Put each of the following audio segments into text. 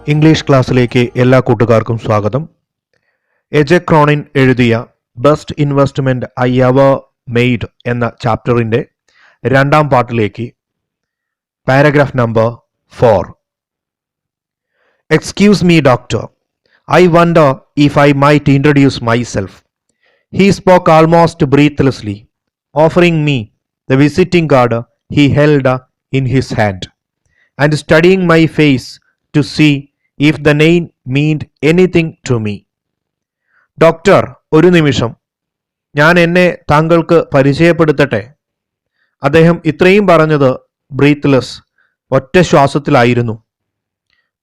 English ക്ലാസ്സിലേക്ക് എല്ലാ കൂട്ടുകാർക്കും സ്വാഗതം. എജെ ക്രോണിൻ എഴുതിയ best investment I ever made എന്ന ചാപ്റ്ററിൻ്റെ രണ്ടാം പാർട്ടിലേക്ക് paragraph number 4. Excuse me, doctor. I wonder if I might introduce myself. He spoke almost breathlessly, offering me the visiting card he held in his hand, and studying my face to see if the name meant anything to me. Doctor, ഒരു നിമിഷം, ഞാൻ എന്നെ താങ്കൾക്ക് പരിചയപ്പെടുത്തട്ടെ. അദ്ദേഹം ഇത്രയും പറഞ്ഞത് ബ്രീത്ത്ലെസ്, ഒറ്റ ശ്വാസത്തിലായിരുന്നു.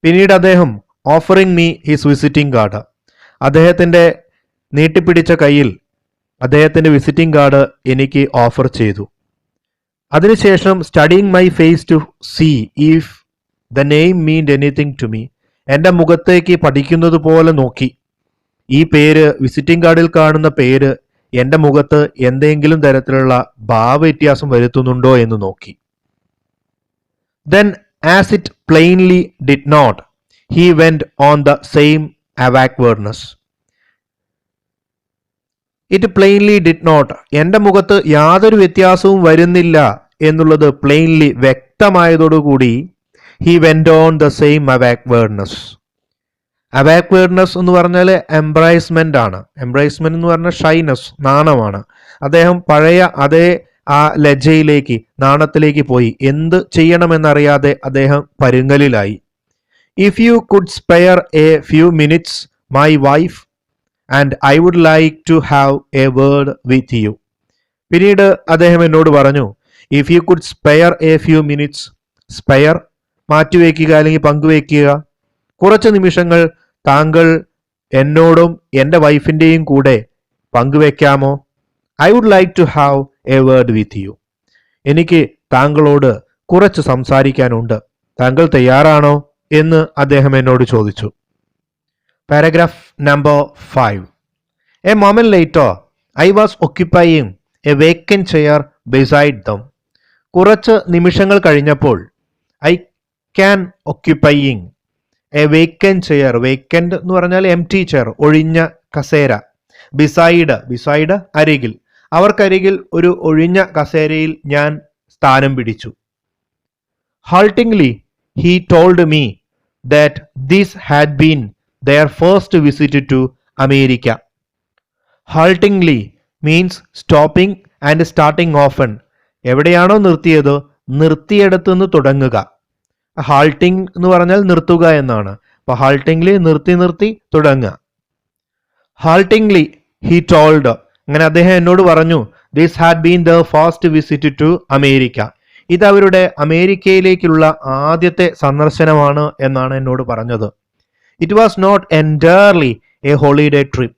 പിന്നീട് അദ്ദേഹം offering me his visiting card, അദ്ദേഹത്തിൻ്റെ നീട്ടിപ്പിടിച്ച കയ്യിൽ അദ്ദേഹത്തിൻ്റെ വിസിറ്റിംഗ് കാർഡ് എനിക്ക് ഓഫർ ചെയ്തു. അതിനുശേഷം studying my face to see if the name meant anything to me, എൻ്റെ മുഖത്തേക്ക് പഠിക്കുന്നത് പോലെ നോക്കി ഈ പേര്, വിസിറ്റിംഗ് കാർഡിൽ കാണുന്ന പേര് എൻ്റെ മുഖത്ത് എന്തെങ്കിലും തരത്തിലുള്ള ഭാവവ്യത്യാസം വരുത്തുന്നുണ്ടോ എന്ന് നോക്കി. Then, as it plainly did not, he went on the same awkwardness. It plainly did not, എൻ്റെ മുഖത്ത് യാതൊരു വ്യത്യാസവും വരുന്നില്ല എന്നുള്ളത് പ്ലെയിൻലി വ്യക്തമായതോടുകൂടി he went on the same awkwardness. Awkwardness എന്ന് പറഞ്ഞാൽ എംബ്രൈസ്മെന്റ് ആണ്. എംബ്രൈസ്മെന്റ് എന്ന് പറഞ്ഞാൽ ഷൈനസ്, നാണമാണ്. അദ്ദേഹം പഴയ അതേ ആ ലജ്ജയിലേക്ക്, നാണത്തിലേക്ക് പോയി. എന്ത് ചെയ്യണമെന്നറിയാതെ അദ്ദേഹം പരുങ്ങലിലായി. If you could spare a few minutes my wife and I would like to have a word with you. പിന്നീട് അദ്ദേഹം എന്നോട് പറഞ്ഞു, if you could spare a few minutes, spare മാറ്റിവെക്കുക അല്ലെങ്കിൽ പങ്കുവെക്കുക, കുറച്ച് നിമിഷങ്ങൾ താങ്കൾ എന്നോടും എൻ്റെ വൈഫിൻ്റെയും കൂടെ പങ്കുവെക്കാമോ? I would like to have a word with you. എനിക്ക് താങ്കളോട് കുറച്ച് സംസാരിക്കാനുണ്ട്, താങ്കൾ തയ്യാറാണോ എന്ന് അദ്ദേഹം എന്നോട് ചോദിച്ചു. Paragraph number 5. A moment later I was occupying a vacant chair beside them. കുറച്ച് നിമിഷങ്ങൾ കഴിഞ്ഞപ്പോൾ I can occupying a vacant chair, vacant എന്ന് പറഞ്ഞാൽ എംപ്റ്റി ചെയർ, ഒഴിഞ്ഞ കസേര. ബിസൈഡ് അരികിൽ, അവർക്കരികിൽ ഒരു ഒഴിഞ്ഞ കസേരയിൽ ഞാൻ സ്ഥാനം പിടിച്ചു. Haltingly he told me that this had been their first visit to America. Haltingly means stopping and starting often. എവിടെയാണോ നിർത്തിയത്, നിർത്തിയെടുത്തുനിന്ന് തുടങ്ങുക. ഹാൾട്ടിംഗ് എന്ന് പറഞ്ഞാൽ നിർത്തുക എന്നാണ്. അപ്പൊ ഹാൾട്ടിംഗ്ലി നിർത്തി തുടങ്ങുക. ഹാൾട്ടിംഗ്ലി ഹി ടോൾഡ്, അങ്ങനെ അദ്ദേഹം എന്നോട് പറഞ്ഞു, this had been the first visit to America. ഇത് അവരുടെ അമേരിക്കയിലേക്കുള്ള ആദ്യത്തെ സന്ദർശനമാണ് എന്നാണ് എന്നോട് പറഞ്ഞത്. It was not entirely a holiday trip.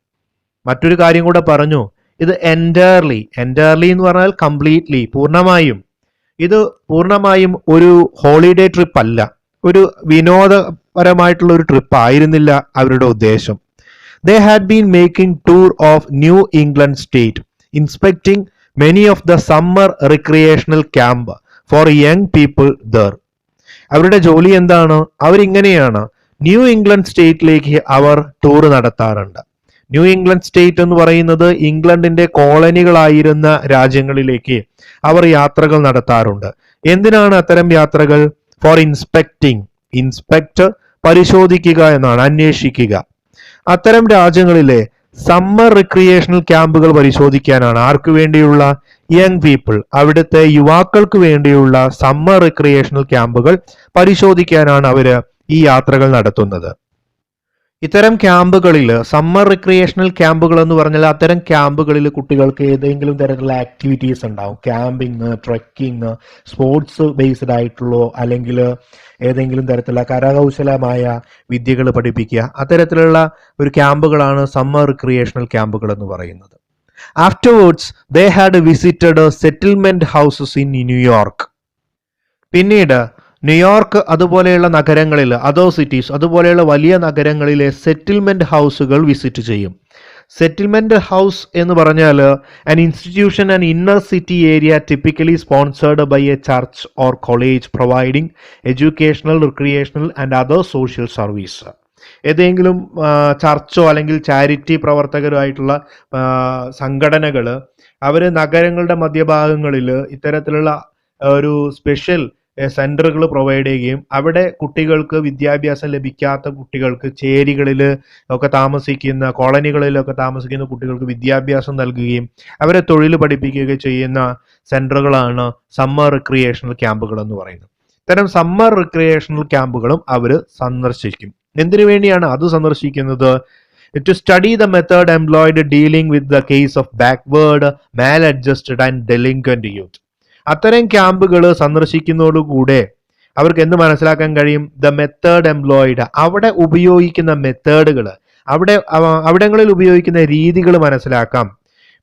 മറ്റൊരു കാര്യം കൂടെ പറഞ്ഞു, ഇത് എൻറ്റയർലി എന്ന് പറഞ്ഞാൽ കംപ്ലീറ്റ്ലി, പൂർണ്ണമായും. ഇത് പൂർണ്ണമായും ഒരു ഹോളിഡേ ട്രിപ്പ് അല്ല, ഒരു വിനോദപരമായിട്ടുള്ള ഒരു ട്രിപ്പ് ആയിരുന്നില്ല അവരുടെ ഉദ്ദേശം. They had been making tour of new England state, inspecting many of the summer recreational camp four young people there. അവരുടെ ജോലി എന്താണ്? അവരിങ്ങനെയാണ്, ന്യൂ ഇംഗ്ലണ്ട് സ്റ്റേറ്റിലേക്ക് അവർ ടൂർ നടത്താറുണ്ട്. ന്യൂ ഇംഗ്ലണ്ട് സ്റ്റേറ്റ് എന്ന് പറയുന്നത് ഇംഗ്ലണ്ടിന്റെ കോളനികളായിരുന്ന രാജ്യങ്ങളിലേക്ക് അവർ യാത്രകൾ നടത്താറുണ്ട്. എന്തിനാണ് അത്തരം യാത്രകൾ? ഫോർ ഇൻസ്പെക്ടിങ്, ഇൻസ്പെക്ട് പരിശോധിക്കുക എന്നാണ്, അന്വേഷിക്കുക. അത്തരം രാജ്യങ്ങളിലെ സമ്മർ റിക്രിയേഷണൽ ക്യാമ്പുകൾ പരിശോധിക്കാനാണ്. ആർക്കു വേണ്ടിയുള്ള? യങ് പീപ്പിൾ, അവിടുത്തെ യുവാക്കൾക്ക് വേണ്ടിയുള്ള സമ്മർ റിക്രിയേഷണൽ ക്യാമ്പുകൾ പരിശോധിക്കാനാണ് അവര് ഈ യാത്രകൾ നടത്തുന്നത്. ഇത്തരം ക്യാമ്പുകളിൽ, സമ്മർ റിക്രിയേഷണൽ ക്യാമ്പുകൾ എന്ന് പറഞ്ഞാൽ അത്തരം ക്യാമ്പുകളിൽ കുട്ടികൾക്ക് ഏതെങ്കിലും തരത്തിലുള്ള ആക്ടിവിറ്റീസ് ഉണ്ടാവും. ക്യാമ്പിങ്, ട്രെക്കിങ്, സ്പോർട്സ് ബേസ്ഡ് ആയിട്ടുള്ളോ അല്ലെങ്കിൽ ഏതെങ്കിലും തരത്തിലുള്ള കരകൗശലമായ വിദ്യകൾ പഠിപ്പിക്കുക, അത്തരത്തിലുള്ള ഒരു ക്യാമ്പുകളാണ് സമ്മർ റിക്രിയേഷണൽ ക്യാമ്പുകൾ എന്ന് പറയുന്നത്. Afterwards they had visited settlement houses in New York. പിന്നീട് ന്യൂയോർക്ക് അതുപോലെയുള്ള നഗരങ്ങളിൽ, അതോ സിറ്റീസ്, അതുപോലെയുള്ള വലിയ നഗരങ്ങളിലെ സെറ്റിൽമെന്റ് ഹൗസുകൾ വിസിറ്റ് ചെയ്യും. സെറ്റിൽമെന്റ് ഹൗസ് എന്ന് പറഞ്ഞാൽ an institution and inner city area typically sponsored by a church or college providing educational, recreational and other social service. ഏതെങ്കിലും ചർച്ചോ അല്ലെങ്കിൽ ചാരിറ്റി പ്രവർത്തകരുമായിട്ടുള്ള സംഘടനകൾ അവർ നഗരങ്ങളുടെ മധ്യഭാഗങ്ങളിൽ ഇത്തരത്തിലുള്ള ഒരു സ്പെഷ്യൽ സെന്ററുകൾ പ്രൊവൈഡ് ചെയ്യുകയും അവിടെ കുട്ടികൾക്ക് വിദ്യാഭ്യാസം ലഭിക്കാത്ത കുട്ടികൾക്ക് ചേരികളിൽ ഒക്കെ താമസിക്കുന്ന കോളനികളിലൊക്കെ താമസിക്കുന്ന കുട്ടികൾക്ക് വിദ്യാഭ്യാസം നൽകുകയും അവരെ തൊഴിൽ പഠിപ്പിക്കുകയൊക്കെ ചെയ്യുന്ന സെന്ററുകളാണ് സമ്മർ റിക്രിയേഷണൽ ക്യാമ്പുകൾ എന്ന് പറയുന്നത്. ഇത്തരം സമ്മർ റിക്രിയേഷണൽ ക്യാമ്പുകളും അവർ സന്ദർശിക്കും. എന്തിനു വേണ്ടിയാണ് അത് സന്ദർശിക്കുന്നത്? To study the method employed dealing with the case of backward, maladjusted and delinquent youth. അത്തരം ക്യാമ്പുകൾ സന്ദർശിക്കുന്നതോടുകൂടെ അവർക്ക് എന്ത് മനസ്സിലാക്കാൻ കഴിയും? ദ മെത്തേഡ് എംപ്ലോയിഡ്, അവിടെ ഉപയോഗിക്കുന്ന മെത്തേഡുകൾ, അവിടങ്ങളിൽ ഉപയോഗിക്കുന്ന രീതികൾ മനസ്സിലാക്കാം.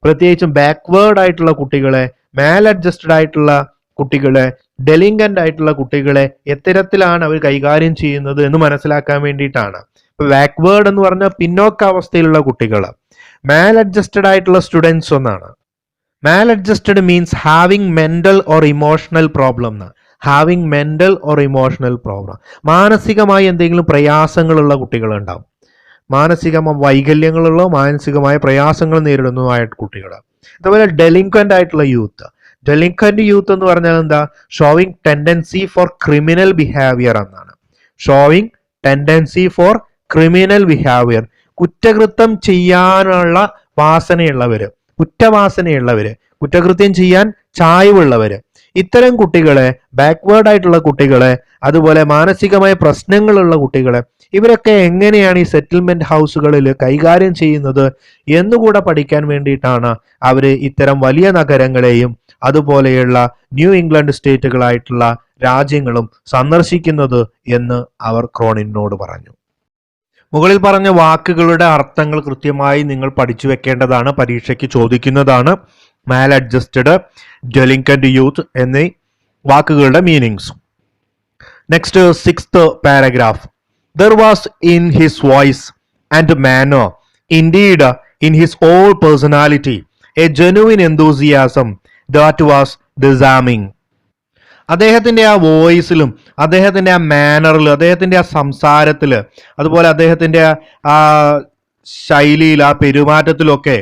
പ്രത്യേകിച്ചും ബാക്ക്വേർഡ് ആയിട്ടുള്ള കുട്ടികളെ, മാൽ അഡ്ജസ്റ്റഡ് ആയിട്ടുള്ള കുട്ടികളെ, ഡെലിങ്കന്റ് ആയിട്ടുള്ള കുട്ടികളെ എത്തരത്തിലാണ് അവർ കൈകാര്യം ചെയ്യുന്നത് എന്ന് മനസ്സിലാക്കാൻ വേണ്ടിയിട്ടാണ്. ഇപ്പൊ ബാക്ക്വേർഡ് എന്ന് പറഞ്ഞാൽ പിന്നോക്കാവസ്ഥയിലുള്ള കുട്ടികൾ, മാൽ അഡ്ജസ്റ്റഡ് ആയിട്ടുള്ള സ്റ്റുഡൻസ് ഒന്നാണ്. Maladjusted means having mental or emotional problem. Having mental or emotional problem, മാനസികമായി എന്തെങ്കിലും പ്രയാസങ്ങളുള്ള കുട്ടികളുണ്ടാവും. മാനസികമായ വൈകല്യങ്ങളുള്ള, മാനസികമായ പ്രയാസങ്ങൾ നേരിടുന്നതായ കുട്ടികൾ. അതുപോലെ ഡെലിക്വന്റ് ആയിട്ടുള്ള യൂത്ത്. ഡെലിക്വന്റ് യൂത്ത് എന്ന് പറഞ്ഞാൽ എന്താ? Showing tendency for criminal behaviour എന്നാണ്. Showing tendency for criminal behaviour, കുറ്റകൃത്യം ചെയ്യാനുള്ള വാസനയുള്ളവര്, കുറ്റവാസനയുള്ളവര്, കുറ്റകൃത്യം ചെയ്യാൻ ചായ്വുള്ളവര്. ഇത്തരം കുട്ടികളെ, ബാക്ക്വേർഡ് ആയിട്ടുള്ള കുട്ടികളെ, അതുപോലെ മാനസികമായ പ്രശ്നങ്ങളുള്ള കുട്ടികളെ, ഇവരൊക്കെ എങ്ങനെയാണ് ഈ സെറ്റിൽമെന്റ് ഹൗസുകളിൽ കൈകാര്യം ചെയ്യുന്നത് എന്നുകൂടെ പഠിക്കാൻ വേണ്ടിയിട്ടാണ് അവർ ഇത്തരം വലിയ നഗരങ്ങളെയും അതുപോലെയുള്ള ന്യൂ ഇംഗ്ലണ്ട് സ്റ്റേറ്റുകളായിട്ടുള്ള രാജ്യങ്ങളും സന്ദർശിക്കുന്നത് എന്ന് അവർ ക്രോണിനോട് പറഞ്ഞു. മുകളിൽ പറഞ്ഞ വാക്കുകളുടെ അർത്ഥങ്ങൾ കൃത്യമായി നിങ്ങൾ പഠിച്ചു വെക്കേണ്ടതാണ്, പരീക്ഷയ്ക്ക് ചോദിക്കുന്നതാണ്. മാൽ അഡ്ജസ്റ്റഡ്, ഡെലിക്വന്റ് യൂത്ത് എന്നീ വാക്കുകളുടെ meanings. Next 6th paragraph. There was in his voice and manner, indeed in his whole personality, a genuine enthusiasm that was disarming. അദ്ദേഹത്തിന്റെ ആ വോയിസിലും അദ്ദേഹത്തിന്റെ ആ മാനറിലും അദ്ദേഹത്തിന്റെ ആ സംസാരത്തില് അതുപോലെ അദ്ദേഹത്തിന്റെ ആ ശൈലിയിൽ, ആ പെരുമാറ്റത്തിലൊക്കെ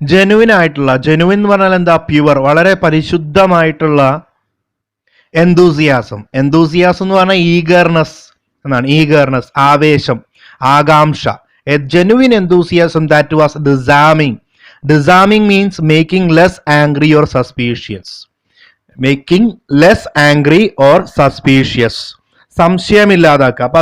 ജെനുവിൻ ആയിട്ടുള്ള, ജെനുവിൻ എന്ന് പറഞ്ഞാൽ എന്താ? പ്യുവർ, വളരെ പരിശുദ്ധമായിട്ടുള്ള എന്തൂസിയാസം. എന്തൂസിയാസം എന്ന് പറഞ്ഞാൽ ഈഗർനെസ് എന്നാണ്. ഈഗർനെസ്, ആവേശം, ആകാംക്ഷ. A genuine enthusiasm that was disarming. Disarming means making less angry or suspicious. Making less angry or suspicious, സംശയമില്ലാതാക്കുക. അപ്പൊ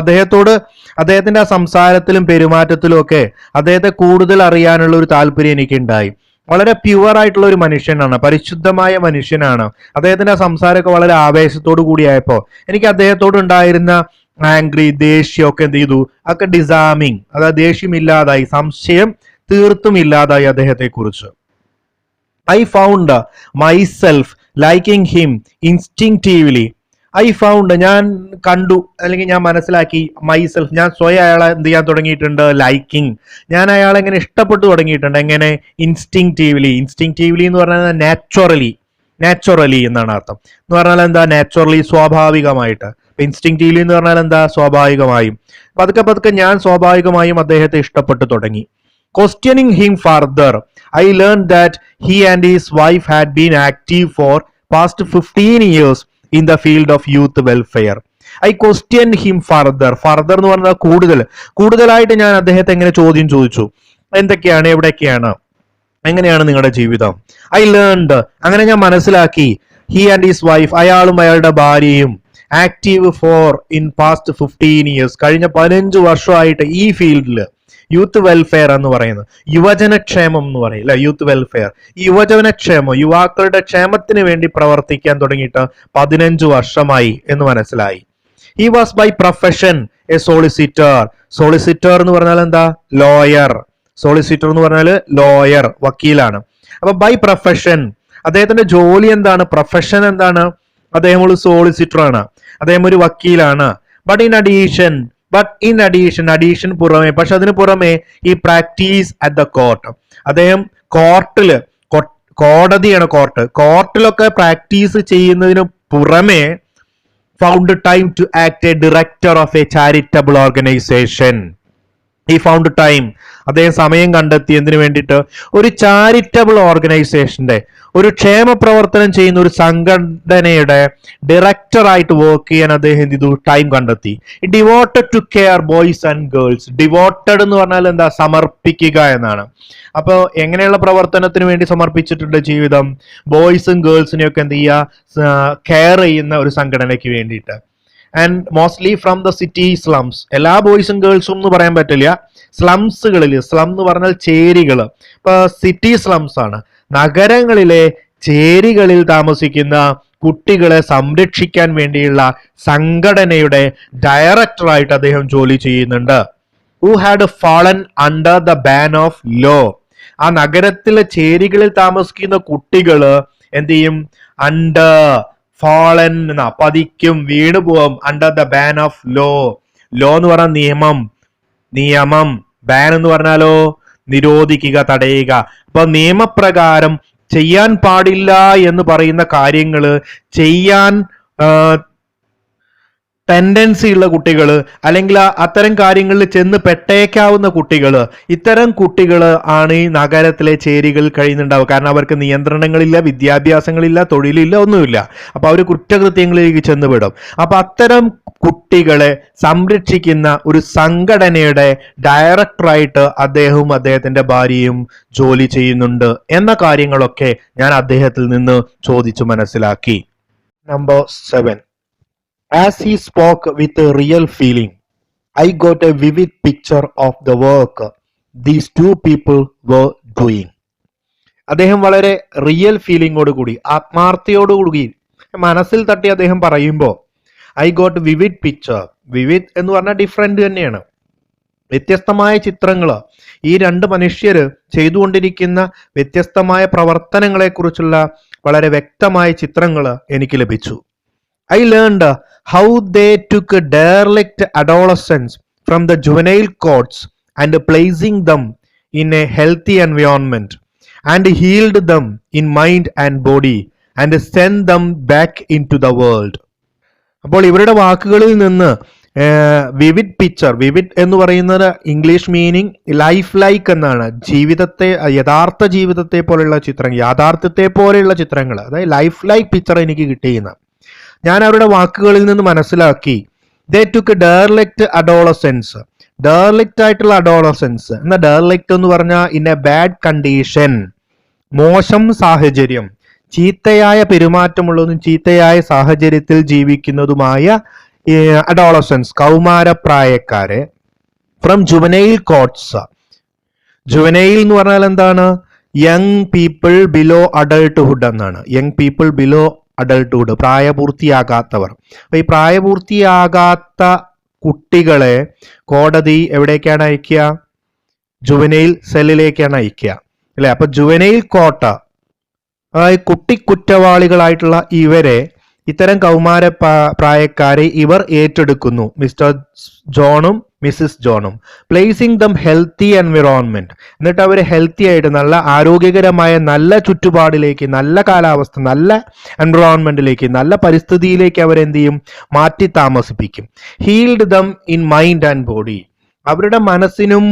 അദ്ദേഹത്തിന്റെ ആ സംസാരത്തിലും പെരുമാറ്റത്തിലും ഒക്കെ അദ്ദേഹത്തെ കൂടുതൽ അറിയാനുള്ള ഒരു താല്പര്യം എനിക്കുണ്ടായി. വളരെ പ്യുവർ ആയിട്ടുള്ള ഒരു മനുഷ്യനാണ്, പരിശുദ്ധമായ മനുഷ്യനാണ്. അദ്ദേഹത്തിന്റെ ആ സംസാരമൊക്കെ വളരെ ആവേശത്തോടു കൂടിയായപ്പോ എനിക്ക് അദ്ദേഹത്തോട് ഉണ്ടായിരുന്ന ആംഗ്രി, ദേഷ്യമൊക്കെ എന്ത് ചെയ്തു? ഒക്കെ ഡിസാമിങ്, അതായത് ദേഷ്യമില്ലാതായി, സംശയം തീർത്തും ഇല്ലാതായി അദ്ദേഹത്തെ കുറിച്ച്. I found myself liking him instinctively. I found, ഞാൻ കണ്ടു അല്ലെങ്കിൽ ഞാൻ മനസ്സിലാക്കി, മൈസെൽഫ്, ഞാൻ സ്വയം അയാളെ എന്ത് ചെയ്യാൻ തുടങ്ങിയിട്ടുണ്ട്? ലൈക്കിങ്, ഞാൻ അയാളെ എങ്ങനെ ഇഷ്ടപ്പെട്ടു തുടങ്ങിയിട്ടുണ്ട്. എങ്ങനെ? ഇൻസ്റ്റിങ്റ്റീവ്ലി. ഇൻസ്റ്റിങ്റ്റീവ്ലി എന്ന് പറഞ്ഞാൽ നാച്ചുറലി എന്നാണ് അർത്ഥം. എന്ന് പറഞ്ഞാൽ എന്താ? നാച്ചുറലി, സ്വാഭാവികമായിട്ട്. ഇൻസ്റ്റിങ്റ്റീവ്ലി എന്ന് പറഞ്ഞാൽ എന്താ? സ്വാഭാവികമായും. പതുക്കെ പതുക്കെ ഞാൻ സ്വാഭാവികമായും അദ്ദേഹത്തെ ഇഷ്ടപ്പെട്ടു തുടങ്ങി. Questioning him further, I learned that he and his wife had been active for past 15 years in the field of youth welfare. I questioned him further. Further എന്ന് പറഞ്ഞാൽ കൂടുതലായിട്ട് ഞാൻ അദ്ദേഹത്തെ എങ്ങനെ ചോദ്യം ചോദിച്ചു. എന്തൊക്കെയാണ്, എവിടെയൊക്കെയാണ്, എങ്ങനെയാണ് നിങ്ങളുടെ ജീവിതം? I learned, അങ്ങനെ ഞാൻ മനസ്സിലാക്കി. He and his wife, അയാളും അയാളുടെ ഭാര്യയും, active for in past 15 years, കഴിഞ്ഞ 15 വർഷമായിട്ട് ഈ ഫീൽഡിൽ, യൂത്ത് വെൽഫെയർ എന്ന് പറയുന്നത് യുവജനക്ഷേമം എന്ന് പറയും അല്ലെ, യൂത്ത് വെൽഫെയർ. യുവജനക്ഷേമം, യുവാക്കളുടെ ക്ഷേമത്തിന് വേണ്ടി പ്രവർത്തിക്കാൻ തുടങ്ങിയിട്ട് 15 വർഷമായി എന്ന് മനസ്സിലായി. He was by profession a solicitor. Solicitor എന്ന് പറഞ്ഞാൽ എന്താ? ലോയർ. സോളിസിറ്റർ എന്ന് പറഞ്ഞാൽ ലോയർ, വക്കീലാണ്. അപ്പൊ ബൈ പ്രൊഫഷൻ, അദ്ദേഹത്തിന്റെ ജോലി എന്താണ്? പ്രൊഫഷൻ എന്താണ്? അദ്ദേഹം ഒരു സോളിസിറ്റർ ആണ്, അദ്ദേഹം ഒരു വക്കീലാണ്. But in addition, but in addition പുറമെ, പക്ഷെ അതിന് പുറമെ ഈ പ്രാക്ടീസ് അറ്റ് ദ കോർട്ട്, അദ്ദേഹം കോർട്ടില്, കോടതിയാണ് കോർട്ടിലൊക്കെ പ്രാക്ടീസ് ചെയ്യുന്നതിന് പുറമെ found time to act a director of a charitable organisation. ഈ ഫൗണ്ട് ടൈം, അദ്ദേഹം സമയം കണ്ടെത്തി എന്തിനു വേണ്ടിയിട്ട്? ഒരു ചാരിറ്റബിൾ ഓർഗനൈസേഷന്റെ, ഒരു ക്ഷേമ പ്രവർത്തനം ചെയ്യുന്ന ഒരു സംഘടനയുടെ ഡയറക്ടറായിട്ട് വർക്ക് ചെയ്യാൻ അദ്ദേഹം എന്ത് ചെയ്തു? ടൈം കണ്ടെത്തി. Devoted to care boys and girls. Devoted എന്ന് പറഞ്ഞാൽ എന്താ? സമർപ്പിക്കുക എന്നാണ്. അപ്പോൾ എങ്ങനെയുള്ള പ്രവർത്തനത്തിന് വേണ്ടി സമർപ്പിച്ചിട്ടുണ്ട് ജീവിതം? ബോയ്സും ഗേൾസിനെയൊക്കെ എന്ത് ചെയ്യുക? കെയർ ചെയ്യുന്ന ഒരു സംഘടനയ്ക്ക് വേണ്ടിയിട്ട്. And mostly from the city slums. എല്ലാ ബോയ്സും ഗേൾസും എന്ന് പറയാൻ പറ്റില്ല. സ്ലംസുകളിൽ, സ്ലം എന്ന് പറഞ്ഞാൽ ചേരികൾ. ഇപ്പൊ സിറ്റി സ്ലംസ് ആണ്, നഗരങ്ങളിലെ ചേരികളിൽ താമസിക്കുന്ന കുട്ടികളെ സംരക്ഷിക്കാൻ വേണ്ടിയുള്ള സംഘടനയുടെ ഡയറക്ടറായിട്ട് അദ്ദേഹം ജോലി ചെയ്യുന്നുണ്ട്. Who had fallen under the ban of law. ആ നഗരത്തിലെ ചേരികളിൽ താമസിക്കുന്ന കുട്ടികള് എന്ത് ചെയ്യും? അണ്ടർ, ഫാളൻ, പതിക്കും, വീണുപോകും. Under the ban of law. Law എന്ന് പറഞ്ഞാൽ നിയമം. ബാൻ എന്ന് പറഞ്ഞാലോ? നിരോധിക്കുക, തടയുക. അപ്പൊ നിയമപ്രകാരം ചെയ്യാൻ പാടില്ല എന്ന് പറയുന്ന കാര്യങ്ങള് ചെയ്യാൻ ടെൻഡൻസി ഉള്ള കുട്ടികൾ, അല്ലെങ്കിൽ അത്തരം കാര്യങ്ങളിൽ ചെന്ന് പെട്ടേക്കാവുന്ന കുട്ടികൾ, ഇത്തരം കുട്ടികൾ ആണ് ഈ നഗരത്തിലെ ചേരികളിൽ കഴിയുന്നുണ്ടാവുക. കാരണം അവർക്ക് നിയന്ത്രണങ്ങളില്ല, വിദ്യാഭ്യാസങ്ങളില്ല, തൊഴിലില്ല, ഒന്നുമില്ല. അപ്പൊ അവർ കുറ്റകൃത്യങ്ങളിലേക്ക് ചെന്നുവിടും. അപ്പൊ അത്തരം കുട്ടികളെ സംരക്ഷിക്കുന്ന ഒരു സംഘടനയുടെ ഡയറക്ടറായിട്ട് അദ്ദേഹവും അദ്ദേഹത്തിന്റെ ഭാര്യയും ജോലി ചെയ്യുന്നുണ്ട് എന്ന കാര്യങ്ങളൊക്കെ ഞാൻ അദ്ദേഹത്തിൽ നിന്ന് ചോദിച്ചു മനസ്സിലാക്കി. Number 7. As he spoke with a real feeling, I got a vivid picture of the work these two people were doing. അദ്ദേഹം വളരെ റിയൽ ഫീലിംഗോട് കൂടി, ആത്മാർത്ഥയോടുകൂടി മനസ്സിൽ തട്ടി അദ്ദേഹം പറയുമ്പോൾ I got vivid picture. Vivid എന്ന് പറഞ്ഞാൽ ഡിഫറെന്റ് തന്നെയാണ്, വ്യത്യസ്തമായ ചിത്രങ്ങൾ. ഈ രണ്ട് മനുഷ്യര് ചെയ്തുകൊണ്ടിരിക്കുന്ന വ്യത്യസ്തമായ പ്രവർത്തനങ്ങളെ കുറിച്ചുള്ള വളരെ വ്യക്തമായ ചിത്രങ്ങൾ എനിക്ക് ലഭിച്ചു. I learned how they took derelict adolescents from the juvenile courts and placing them in a healthy environment and healed them in mind and body and sent them back into the world. അപ്പോൾ ഇവരുടെ വാക്കുകളിൽ നിന്ന് vivid picture, vivid എന്ന് പറയുന്നത് English meaning life like എന്നാണ്. ജീവിതത്തെ, യഥാർത്ഥ ജീവിതത്തെ പോലെയുള്ള ചിത്രങ്ങൾ, യാഥാർത്ഥ്യത്തെ പോലെയുള്ള ചിത്രങ്ങൾ, അതായത് ലൈഫ് ലൈക്ക് പിക്ചർ എനിക്ക് കിട്ടിയെന്ന് ഞാൻ അവരുടെ വാക്കുകളിൽ നിന്ന് മനസ്സിലാക്കി. ദേ ടുക്ക് ഡെർലിക്റ്റ് അഡോളസെൻസ്. ഡെർലിക്റ്റ് ആയിട്ടുള്ള അഡോളസെൻസ് എന്ന ഡെർലിക്റ്റ് എന്ന് പറഞ്ഞാൽ ഇൻ എ ബാഡ് കണ്ടീഷൻ, മോശം സാഹചര്യം, ചീത്തയായ പെരുമാറ്റമുള്ളതും ചീത്തയായ സാഹചര്യത്തിൽ ജീവിക്കുന്നതുമായ അഡോളസെൻസ്, കൗമാരപ്രായക്കാരെ. From juvenile courts. ജുവനൈൽ എന്ന് പറഞ്ഞാൽ എന്താണ്? യങ് പീപ്പിൾ ബിലോ അഡൾട്ട്ഹുഡ് എന്നാണ്. യങ് പീപ്പിൾ ബിലോ അഡൾട്ട്ഹുഡ്, പ്രായപൂർത്തിയാകാത്തവർ. അപ്പൊ ഈ പ്രായപൂർത്തിയാകാത്ത കുട്ടികളെ കോടതി എവിടേക്കാണ് അയക്കുക? ജുവനൈൽ സെല്ലിലേക്കാണ് അയക്കുക, അല്ലെ? അപ്പൊ ജുവനൈൽ കോട്ട, അതായത് കുട്ടിക്കുറ്റവാളികളായിട്ടുള്ള ഇവരെ, ഇത്തരം കൗമാര പ്രായക്കാരെ ഇവർ ഏറ്റെടുക്കുന്നു, മിസ്റ്റർ ജോണും മിസ്സിസ് ജോണും. Placing them healthy environment. എന്നിട്ട് അവർ ഹെൽത്തി ആയിട്ട് നല്ല ആരോഗ്യകരമായ നല്ല ചുറ്റുപാടിലേക്ക്, നല്ല കാലാവസ്ഥ, നല്ല എൻവിറോൺമെന്റിലേക്ക്, നല്ല പരിസ്ഥിതിയിലേക്ക് അവരെന്ത് ചെയ്യും? മാറ്റി താമസിപ്പിക്കും. Healed them in mind and body. അവരുടെ മനസ്സിനും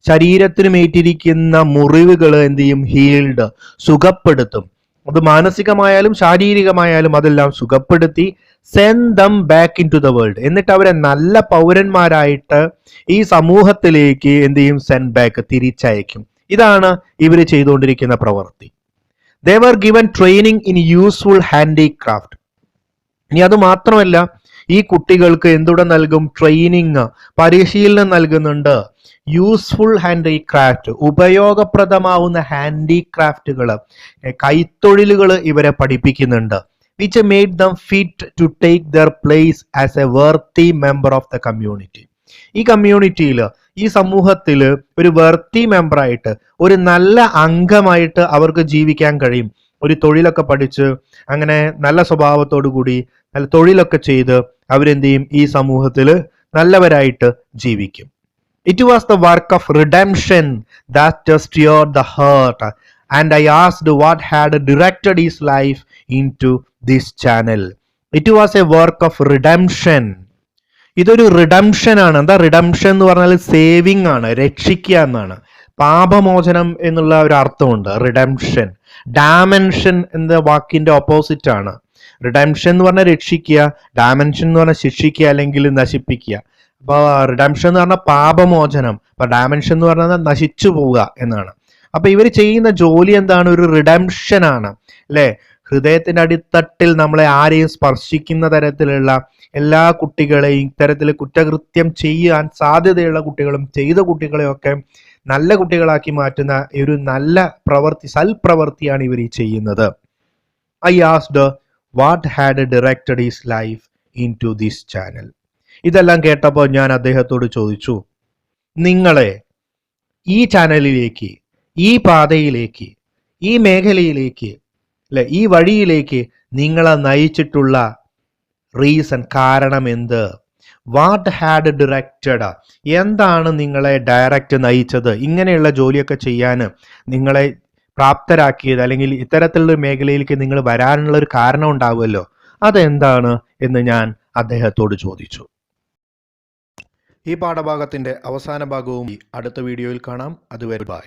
ശരീരത്തിനും ഏറ്റിരിക്കുന്ന മുറിവുകൾ എന്ത് ചെയ്യും? ഹീൽഡ്, സുഖപ്പെടുത്തും. അത് മാനസികമായാലും ശാരീരികമായാലും അതെല്ലാം സുഖപ്പെടുത്തി send them back into the world. എന്നിട്ട് അവരെ നല്ല പൗരന്മാരായിട്ട് ഈ സമൂഹത്തിലേക്ക് എന്ത് ചെയ്യും? സെൻഡ് ബാക്ക്, തിരിച്ചയക്കും. ഇതാണ് ഇവർ ചെയ്തുകൊണ്ടിരിക്കുന്ന പ്രവൃത്തി. They were given training in useful handicraft. ഇനി അത് മാത്രമല്ല, ഈ കുട്ടികൾക്ക് എന്തുടെ നൽകും? ട്രെയിനിങ്, പരിശീലനം നൽകുന്നുണ്ട്. യൂസ്ഫുൾ ഹാൻഡിക്രാഫ്റ്റ്, ഉപയോഗപ്രദമാവുന്ന ഹാൻഡിക്രാഫ്റ്റുകൾ, കൈത്തൊഴിലുകൾ ഇവരെ പഠിപ്പിക്കുന്നുണ്ട്. which made them fit to take their place as a worthy member of the community. ഈ കമ്മ്യൂണിറ്റിയിൽ, ഈ സമൂഹത്തിൽ ഒരു വർത്തി മെമ്പറായിട്ട്, ഒരു നല്ല അംഗമായിട്ട് അവർക്ക് ജീവിക്കാൻ കഴിയും. ഒരു തൊഴിലൊക്കെ പഠിച്ച് അങ്ങനെ നല്ല സ്വഭാവത്തോടു കൂടി നല്ല തൊഴിലൊക്കെ ചെയ്ത് അവരെന്ത് ചെയ്യും? ഈ സമൂഹത്തിൽ നല്ലവരായിട്ട് ജീവിക്കും. It was the work of redemption that stirred the heart, and I asked what had directed his life into this channel. It was a work of redemption. ഇതൊരു റിഡംഷൻ ആണ്. എന്താ റിഡംഷൻ എന്ന് പറഞ്ഞാൽ സേവിങ് ആണ്, രക്ഷിക്കുക എന്നാണ്. പാപമോചനം എന്നുള്ള ഒരു അർത്ഥമുണ്ട് റിഡംഷൻ. ഡാമെൻഷൻ എന്ന വാക്കിന്റെ ഓപ്പോസിറ്റ് ആണ്. റിഡംഷൻ എന്ന് പറഞ്ഞാൽ രക്ഷിക്കുക, ഡാമെൻഷൻ എന്ന് പറഞ്ഞാൽ ശിക്ഷിക്കുക അല്ലെങ്കിൽ നശിപ്പിക്കുക. അപ്പോൾ റിഡംഷൻ എന്ന് പറഞ്ഞാൽ പാപമോചനം, അപ്പൊ ഡാമെൻഷൻ എന്ന് പറഞ്ഞാൽ നശിച്ചു പോവുക എന്നാണ്. അപ്പൊ ഇവർ ചെയ്യുന്ന ജോലി എന്താണ്? ഒരു റിഡംഷൻ ആണ് അല്ലെ. ഹൃദയത്തിന്റെ അടിത്തട്ടിൽ നമ്മളെ ആരെയും സ്പർശിക്കുന്ന തരത്തിലുള്ള എല്ലാ കുട്ടികളെയും ഇത്തരത്തിൽ കുറ്റകൃത്യം ചെയ്യാൻ സാധ്യതയുള്ള കുട്ടികളും ചെയ്ത കുട്ടികളെയൊക്കെ നല്ല കുട്ടികളാക്കി മാറ്റുന്ന ഒരു നല്ല പ്രവൃത്തി, സൽപ്രവൃത്തിയാണ് ഇവർ ഈ ചെയ്യുന്നത്. I asked what had directed his life into this channel. ഇതെല്ലാം കേട്ടപ്പോൾ ഞാൻ അദ്ദേഹത്തോട് ചോദിച്ചു, നിങ്ങളെ ഈ ചാനലിലേക്ക്, ഈ പാതയിലേക്ക്, ഈ മേഖലയിലേക്ക് അല്ലെ, ഈ വഴിയിലേക്ക് നിങ്ങളെ നയിച്ചിട്ടുള്ള റീസൺ, കാരണം എന്ത്? വാട്ട് ഹാഡ് ഡിറക്റ്റഡ്, എന്താണ് നിങ്ങളെ ഡയറക്റ്റ് നയിച്ചത്, ഇങ്ങനെയുള്ള ജോലിയൊക്കെ ചെയ്യാൻ നിങ്ങളെ പ്രാപ്തരാക്കിയത്, അല്ലെങ്കിൽ ഇത്തരത്തിലുള്ള മേഖലയിലേക്ക് നിങ്ങൾ വരാനുള്ള ഒരു കാരണം ഉണ്ടാവുമല്ലോ, അതെന്താണ് എന്ന് ഞാൻ അദ്ദേഹത്തോട് ചോദിച്ചു. ഈ പാഠഭാഗത്തിന്റെ അവസാന ഭാഗവും അടുത്ത വീഡിയോയിൽ കാണാം. അതുവരെ ബൈ.